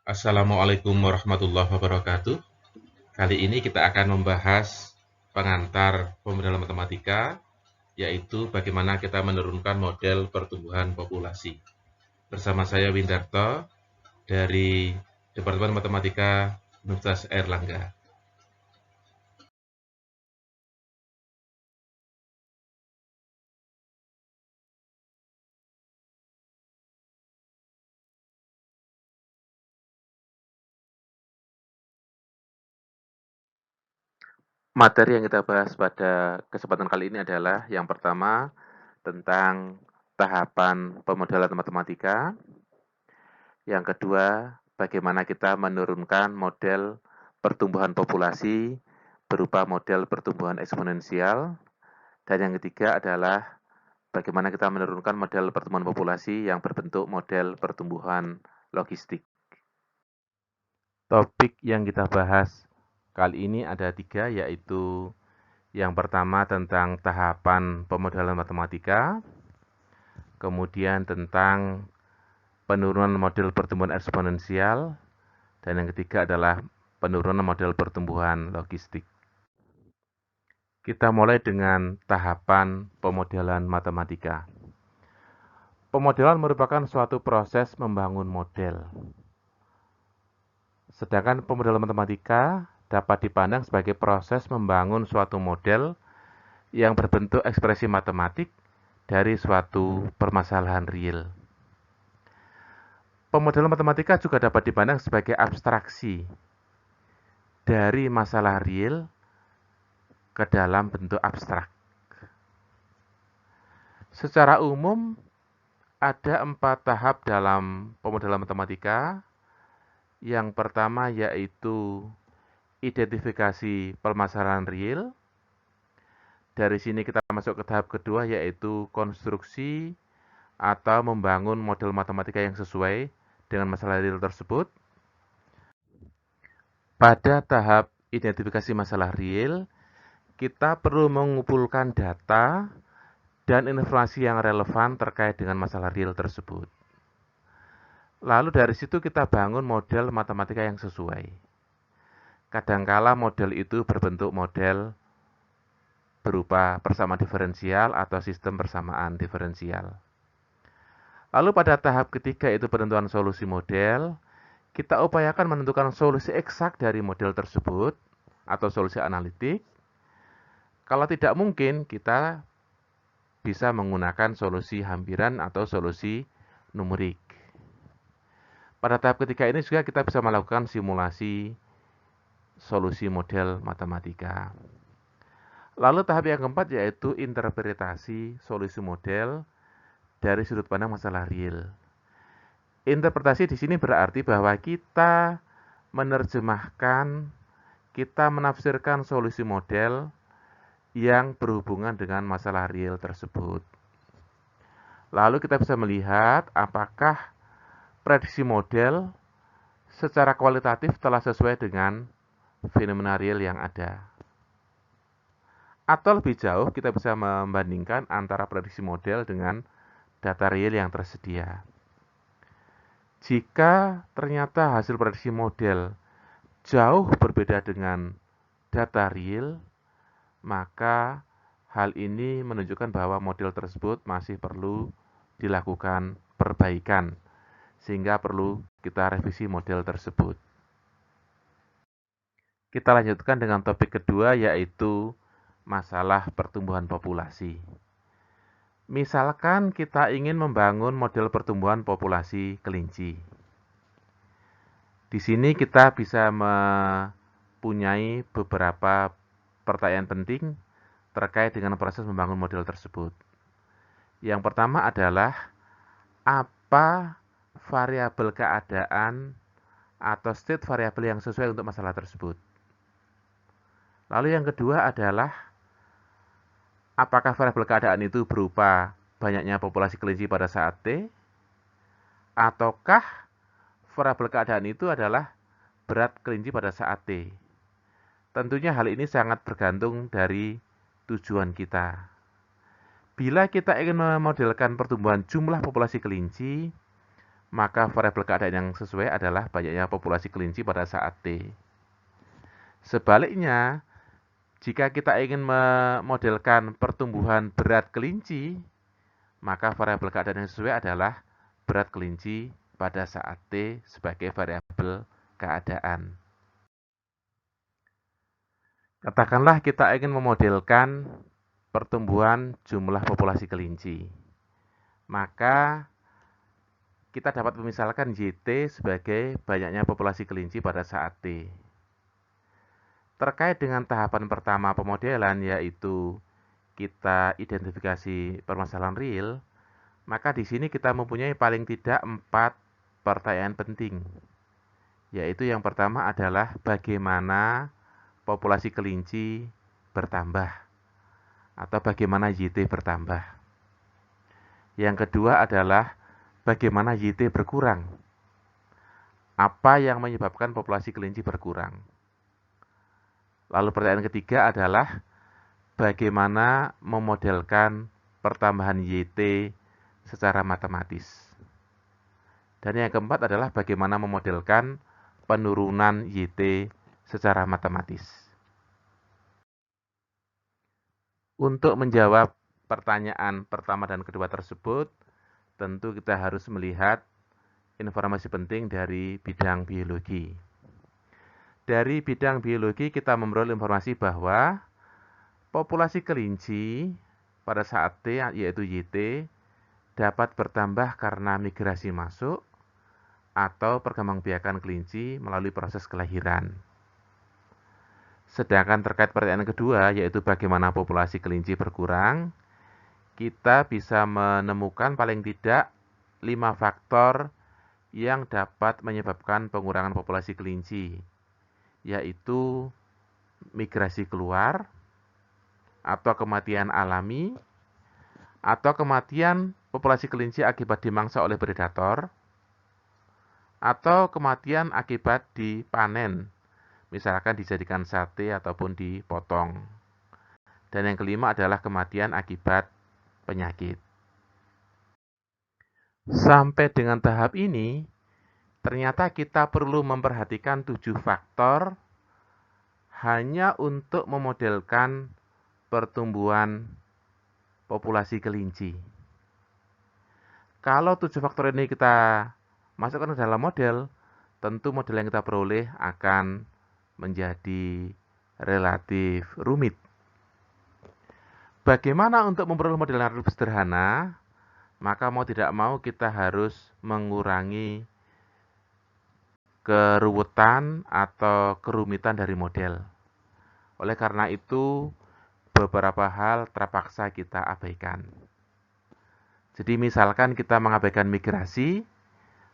Assalamualaikum warahmatullahi wabarakatuh. Kali ini kita akan membahas pengantar pemodal matematika, yaitu bagaimana kita menurunkan model pertumbuhan populasi. Bersama saya Windarto dari Departemen Matematika Universitas Airlangga. Materi yang kita bahas pada kesempatan kali ini adalah yang pertama tentang tahapan pemodelan matematika, yang kedua bagaimana kita menurunkan model pertumbuhan populasi berupa model pertumbuhan eksponensial, dan yang ketiga adalah bagaimana kita menurunkan model pertumbuhan populasi yang berbentuk model pertumbuhan logistik. Topik yang kita bahas kali ini ada 3, yaitu yang pertama tentang tahapan pemodelan matematika, kemudian tentang penurunan model pertumbuhan eksponensial, dan yang ketiga adalah penurunan model pertumbuhan logistik. Kita mulai dengan tahapan pemodelan matematika. Pemodelan merupakan suatu proses membangun model. Sedangkan pemodelan matematika dapat dipandang sebagai proses membangun suatu model yang berbentuk ekspresi matematik dari suatu permasalahan real. Pemodelan matematika juga dapat dipandang sebagai abstraksi dari masalah real ke dalam bentuk abstrak. Secara umum, ada 4 tahap dalam pemodelan matematika. Yang pertama yaitu identifikasi permasalahan real. Dari sini kita masuk ke tahap kedua, yaitu konstruksi atau membangun model matematika yang sesuai dengan masalah real tersebut. Pada tahap identifikasi masalah real, kita perlu mengumpulkan data dan informasi yang relevan terkait dengan masalah real tersebut. Lalu dari situ kita bangun model matematika yang sesuai. Kadangkala model itu berbentuk model berupa persamaan diferensial atau sistem persamaan diferensial. Lalu pada tahap ketiga, yaitu penentuan solusi model, kita upayakan menentukan solusi eksak dari model tersebut atau solusi analitik. Kalau tidak mungkin, kita bisa menggunakan solusi hampiran atau solusi numerik. Pada tahap ketiga ini juga kita bisa melakukan simulasi solusi model matematika. Lalu tahap yang keempat yaitu interpretasi solusi model dari sudut pandang masalah real. Interpretasi di sini berarti bahwa kita menerjemahkan, kita menafsirkan solusi model yang berhubungan dengan masalah real tersebut. Lalu kita bisa melihat apakah prediksi model secara kualitatif telah sesuai dengan fenomena real yang ada. Atau lebih jauh, kita bisa membandingkan antara prediksi model dengan data real yang tersedia. Jika ternyata hasil prediksi model jauh berbeda dengan data real, maka hal ini menunjukkan bahwa model tersebut masih perlu dilakukan perbaikan, sehingga perlu kita revisi model tersebut. Kita lanjutkan dengan topik kedua, yaitu masalah pertumbuhan populasi. Misalkan kita ingin membangun model pertumbuhan populasi kelinci. Di sini kita bisa mempunyai beberapa pertanyaan penting terkait dengan proses membangun model tersebut. Yang pertama adalah apa variabel keadaan atau state variabel yang sesuai untuk masalah tersebut. Lalu yang kedua adalah apakah variabel keadaan itu berupa banyaknya populasi kelinci pada saat T, ataukah variabel keadaan itu adalah berat kelinci pada saat T. Tentunya hal ini sangat bergantung dari tujuan kita. Bila kita ingin memodelkan pertumbuhan jumlah populasi kelinci, maka variabel keadaan yang sesuai adalah banyaknya populasi kelinci pada saat T. Sebaliknya, jika kita ingin memodelkan pertumbuhan berat kelinci, maka variabel keadaan yang sesuai adalah berat kelinci pada saat T sebagai variabel keadaan. Katakanlah kita ingin memodelkan pertumbuhan jumlah populasi kelinci. Maka kita dapat memisalkan YT sebagai banyaknya populasi kelinci pada saat T. Terkait dengan tahapan pertama pemodelan, yaitu kita identifikasi permasalahan real, maka di sini kita mempunyai paling tidak 4 pertanyaan penting. Yaitu yang pertama adalah bagaimana populasi kelinci bertambah atau bagaimana YT bertambah. Yang kedua adalah bagaimana YT berkurang? Apa yang menyebabkan populasi kelinci berkurang? Lalu pertanyaan ketiga adalah bagaimana memodelkan pertambahan YT secara matematis? Dan yang keempat adalah bagaimana memodelkan penurunan YT secara matematis. Untuk menjawab pertanyaan pertama dan kedua tersebut, tentu kita harus melihat informasi penting dari bidang biologi. Dari bidang biologi kita memperoleh informasi bahwa populasi kelinci pada saat T, yaitu YT, dapat bertambah karena migrasi masuk atau perkembangbiakan kelinci melalui proses kelahiran. Sedangkan terkait pertanyaan kedua, yaitu bagaimana populasi kelinci berkurang, kita bisa menemukan paling tidak 5 faktor yang dapat menyebabkan pengurangan populasi kelinci, yaitu migrasi keluar, atau kematian alami, atau kematian populasi kelinci akibat dimangsa oleh predator, atau kematian akibat dipanen, misalkan dijadikan sate ataupun dipotong. Dan yang kelima adalah kematian akibat penyakit. Sampai dengan tahap ini, ternyata kita perlu memperhatikan 7 faktor hanya untuk memodelkan pertumbuhan populasi kelinci. Kalau 7 faktor ini kita masukkan ke dalam model, tentu model yang kita peroleh akan menjadi relatif rumit. Bagaimana untuk memperoleh model yang relatif sederhana? Maka mau tidak mau kita harus mengurangi keruwetan atau kerumitan dari model. Oleh karena itu, beberapa hal terpaksa kita abaikan. Jadi misalkan kita mengabaikan migrasi,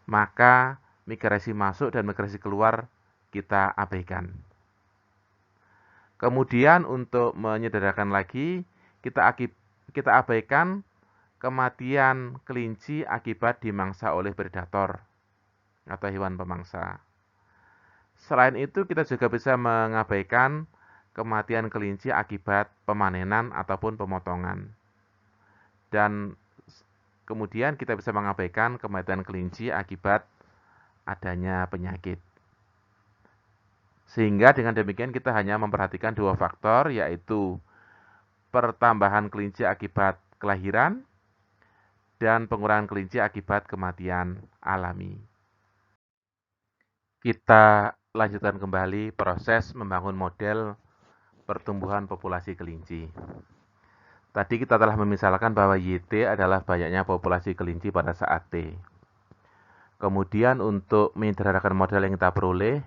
maka migrasi masuk dan migrasi keluar kita abaikan. Kemudian untuk menyederhanakan lagi, kita abaikan kematian kelinci akibat dimangsa oleh predator atau hewan pemangsa. Selain itu, kita juga bisa mengabaikan kematian kelinci akibat pemanenan ataupun pemotongan. Dan kemudian kita bisa mengabaikan kematian kelinci akibat adanya penyakit. Sehingga dengan demikian kita hanya memperhatikan 2 faktor, yaitu pertambahan kelinci akibat kelahiran dan pengurangan kelinci akibat kematian alami. Kita lanjutkan kembali proses membangun model pertumbuhan populasi kelinci. Tadi kita telah memisalkan bahwa YT adalah banyaknya populasi kelinci pada saat T. Kemudian untuk menyederhanakan model yang kita peroleh,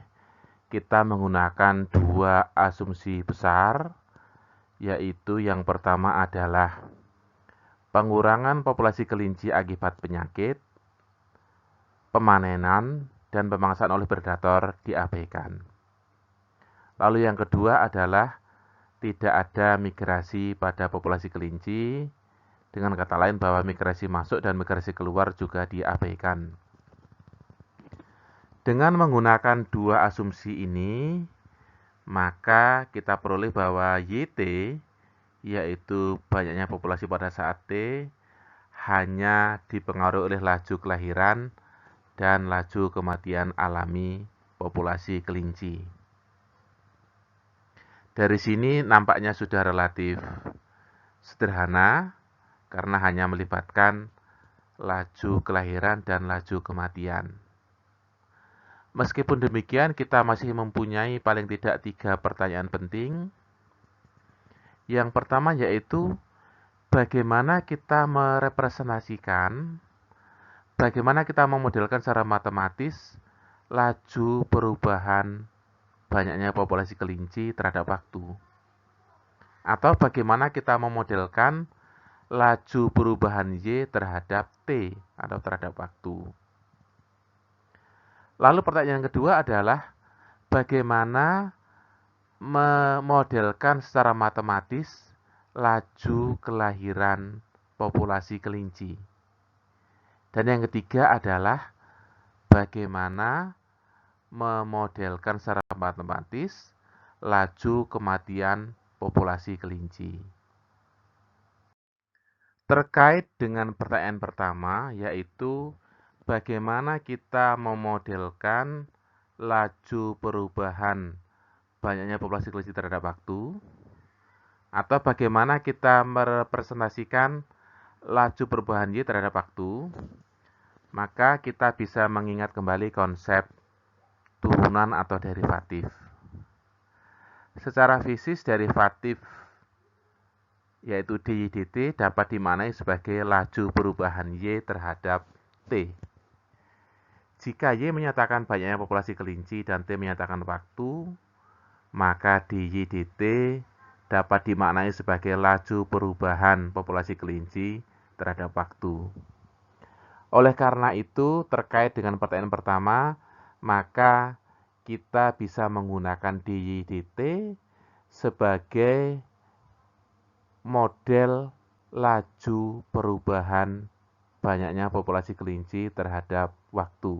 kita menggunakan 2 asumsi besar, yaitu yang pertama adalah pengurangan populasi kelinci akibat penyakit, pemanenan, dan pemangsaan oleh predator diabaikan. Lalu yang kedua adalah tidak ada migrasi pada populasi kelinci, dengan kata lain bahwa migrasi masuk dan migrasi keluar juga diabaikan. Dengan menggunakan 2 asumsi ini, maka kita peroleh bahwa YT, yaitu banyaknya populasi pada saat T, hanya dipengaruhi oleh laju kelahiran dan laju kematian alami populasi kelinci. Dari sini nampaknya sudah relatif sederhana karena hanya melibatkan laju kelahiran dan laju kematian. Meskipun demikian, kita masih mempunyai paling tidak 3 pertanyaan penting. Yang pertama yaitu bagaimana kita merepresentasikan, bagaimana kita memodelkan secara matematis laju perubahan banyaknya populasi kelinci terhadap waktu. Atau bagaimana kita memodelkan laju perubahan Y terhadap T atau terhadap waktu. Lalu pertanyaan kedua adalah bagaimana memodelkan secara matematis laju kelahiran populasi kelinci. Dan yang ketiga adalah bagaimana memodelkan secara matematis laju kematian populasi kelinci. Terkait dengan pertanyaan pertama, yaitu bagaimana kita memodelkan laju perubahan banyaknya populasi kelinci terhadap waktu, atau bagaimana kita merepresentasikan laju perubahan Y terhadap waktu, maka kita bisa mengingat kembali konsep turunan atau derivatif. Secara fisis, derivatif yaitu dy dt dapat dimaknai sebagai laju perubahan Y terhadap T. Jika Y menyatakan banyaknya populasi kelinci dan T menyatakan waktu, maka dy dt dapat dimaknai sebagai laju perubahan populasi kelinci terhadap waktu. Oleh karena itu, terkait dengan pertanyaan pertama, maka kita bisa menggunakan dy dt sebagai model laju perubahan banyaknya populasi kelinci terhadap waktu.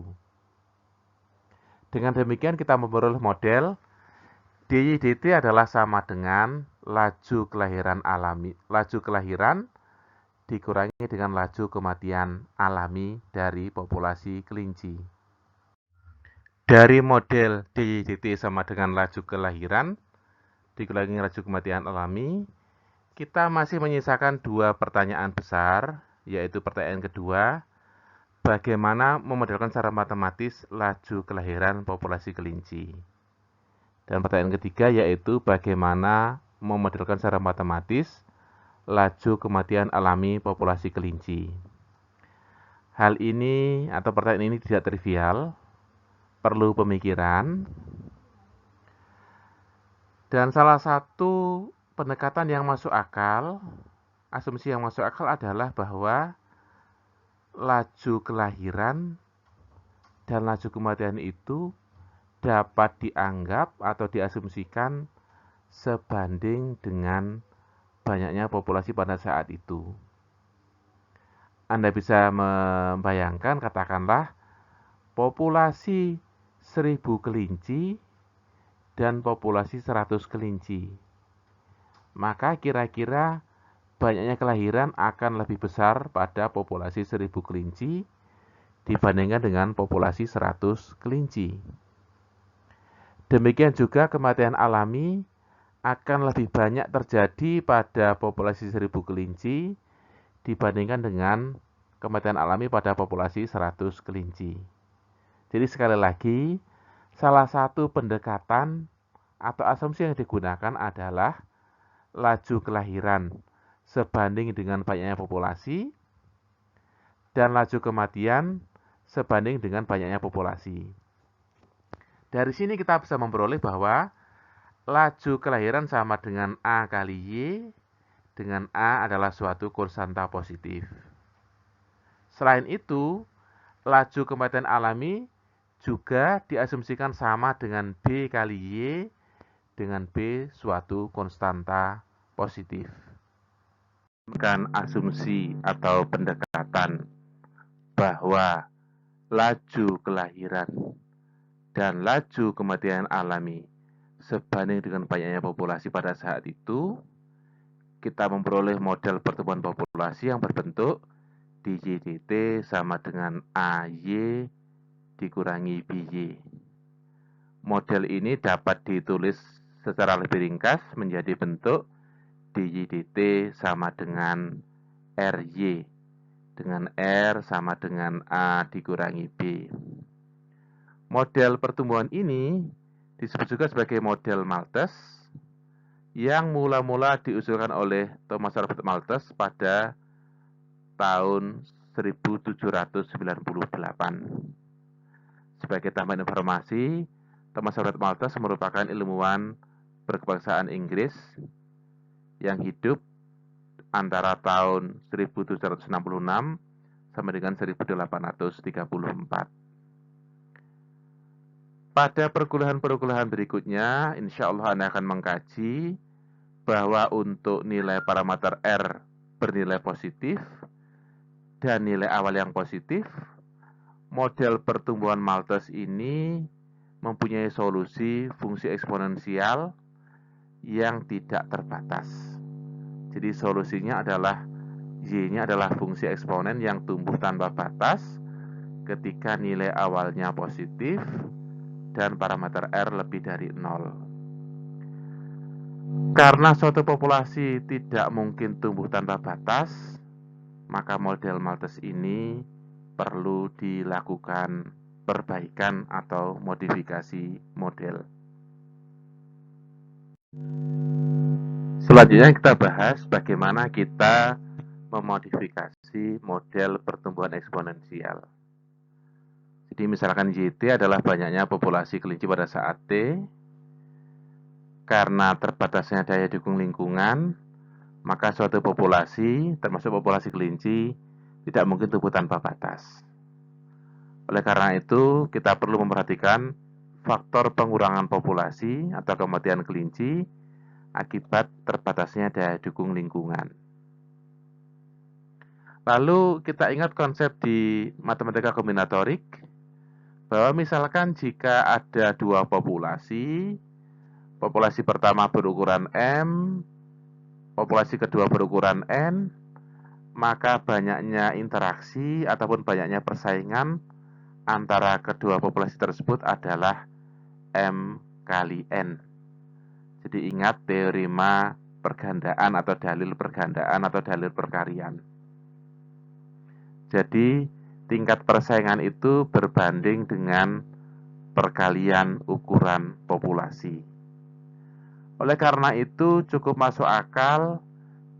Dengan demikian kita memperoleh model dy dt adalah sama dengan laju kelahiran dikurangi dengan laju kematian alami dari populasi kelinci. Dari model dy dt sama dengan laju kelahiran dikurangi laju kematian alami, kita masih menyisakan 2 pertanyaan besar, yaitu pertanyaan kedua, bagaimana memodelkan secara matematis laju kelahiran populasi kelinci. Dan pertanyaan ketiga yaitu bagaimana memodelkan secara matematis laju kematian alami populasi kelinci. Hal ini atau pertanyaan ini tidak trivial, perlu pemikiran. Dan salah satu pendekatan yang masuk akal, asumsi yang masuk akal adalah bahwa laju kelahiran dan laju kematian itu dapat dianggap atau diasumsikan sebanding dengan banyaknya populasi pada saat itu. Anda bisa membayangkan, katakanlah, populasi 1000 kelinci dan populasi 100 kelinci. Maka kira-kira banyaknya kelahiran akan lebih besar pada populasi 1000 kelinci dibandingkan dengan populasi 100 kelinci. Demikian juga kematian alami akan lebih banyak terjadi pada populasi 1000 kelinci dibandingkan dengan kematian alami pada populasi 100 kelinci. Jadi sekali lagi, salah satu pendekatan atau asumsi yang digunakan adalah laju kelahiran sebanding dengan banyaknya populasi dan laju kematian sebanding dengan banyaknya populasi. Dari sini kita bisa memperoleh bahwa laju kelahiran sama dengan A kali Y, dengan A adalah suatu konstanta positif. Selain itu, laju kematian alami juga diasumsikan sama dengan B kali Y, dengan B suatu konstanta positif. Bukan asumsi atau pendekatan bahwa laju kelahiran dan laju kematian alami sebanding dengan banyaknya populasi pada saat itu, kita memperoleh model pertumbuhan populasi yang berbentuk dy dt sama dengan AY dikurangi BY. Model ini dapat ditulis secara lebih ringkas menjadi bentuk DY dt sama dengan RY, dengan R sama dengan A dikurangi B. Model pertumbuhan ini disebut juga sebagai model Malthus yang mula-mula diusulkan oleh Thomas Robert Malthus pada tahun 1798. Sebagai tambahan informasi, Thomas Robert Malthus merupakan ilmuwan berkebangsaan Inggris yang hidup antara tahun 1766 sampai dengan 1834. Pada perkuliahan-perkuliahan berikutnya, insya Allah Anda akan mengkaji bahwa untuk nilai parameter R bernilai positif dan nilai awal yang positif, model pertumbuhan Malthus ini mempunyai solusi fungsi eksponensial yang tidak terbatas. Jadi solusinya adalah Y-nya adalah fungsi eksponen yang tumbuh tanpa batas ketika nilai awalnya positif dan parameter R lebih dari 0. Karena suatu populasi tidak mungkin tumbuh tanpa batas, maka model Malthus ini perlu dilakukan perbaikan atau modifikasi model. Selanjutnya kita bahas bagaimana kita memodifikasi model pertumbuhan eksponensial. Jadi misalkan YT adalah banyaknya populasi kelinci pada saat T. Karena terbatasnya daya dukung lingkungan, maka suatu populasi, termasuk populasi kelinci, tidak mungkin tumbuh tanpa batas. Oleh karena itu, kita perlu memperhatikan faktor pengurangan populasi atau kematian kelinci akibat terbatasnya daya dukung lingkungan. Lalu kita ingat konsep di matematika kombinatorik, bahwa misalkan jika ada dua populasi, populasi pertama berukuran M, populasi kedua berukuran N, maka banyaknya interaksi ataupun banyaknya persaingan antara kedua populasi tersebut adalah M kali N. Jadi ingat teorema pergandaan atau dalil pergandaan atau dalil perkalian. Jadi tingkat persaingan itu berbanding dengan perkalian ukuran populasi. Oleh karena itu cukup masuk akal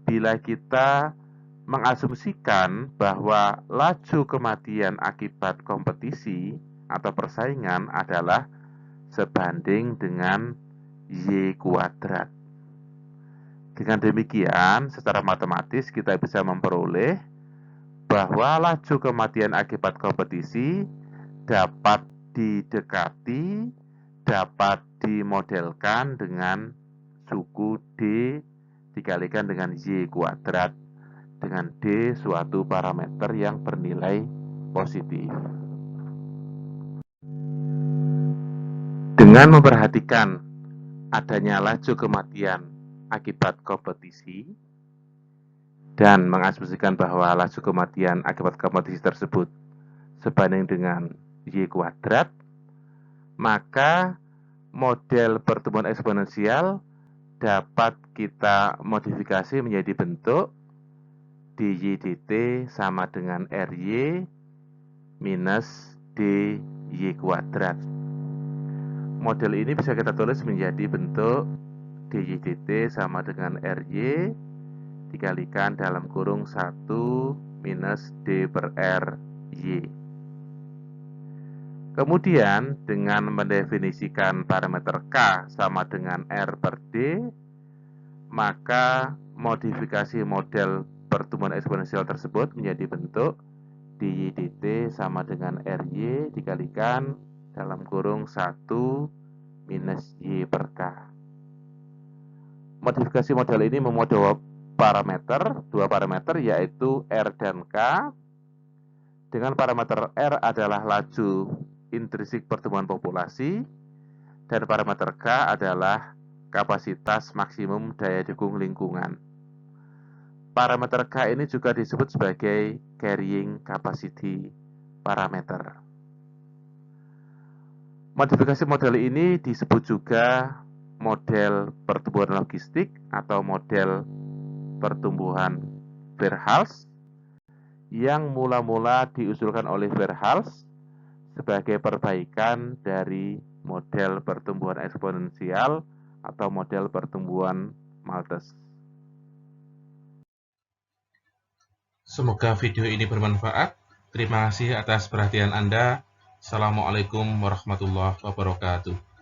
bila kita mengasumsikan bahwa laju kematian akibat kompetisi atau persaingan adalah sebanding dengan Y kuadrat. Dengan demikian, secara matematis kita bisa memperoleh bahwa laju kematian akibat kompetisi dapat didekati, dapat dimodelkan dengan suku D dikalikan dengan Y kuadrat, dengan D suatu parameter yang bernilai positif. Dengan memperhatikan adanya laju kematian akibat kompetisi dan mengasumsikan bahwa laju kematian akibat kompetisi tersebut sebanding dengan Y kuadrat, maka model pertumbuhan eksponensial dapat kita modifikasi menjadi bentuk DY dt sama dengan RY minus DY kuadrat. Model ini bisa kita tulis menjadi bentuk DY dt sama dengan RY dikalikan dalam kurung 1 minus D per R Y. Kemudian dengan mendefinisikan parameter K sama dengan R per D, maka modifikasi model pertumbuhan eksponensial tersebut menjadi bentuk DY dt sama dengan RY dikalikan dalam kurung 1 minus Y per K. Modifikasi model ini memuat dua parameter yaitu R dan K. Dengan parameter R adalah laju intrinsik pertumbuhan populasi dan parameter K adalah kapasitas maksimum daya dukung lingkungan. Parameter K ini juga disebut sebagai carrying capacity parameter. Modifikasi model ini disebut juga model pertumbuhan logistik atau model pertumbuhan Verhulst yang mula-mula diusulkan oleh Verhulst sebagai perbaikan dari model pertumbuhan eksponensial atau model pertumbuhan Malthus. Semoga video ini bermanfaat. Terima kasih atas perhatian Anda. Assalamualaikum warahmatullahi wabarakatuh.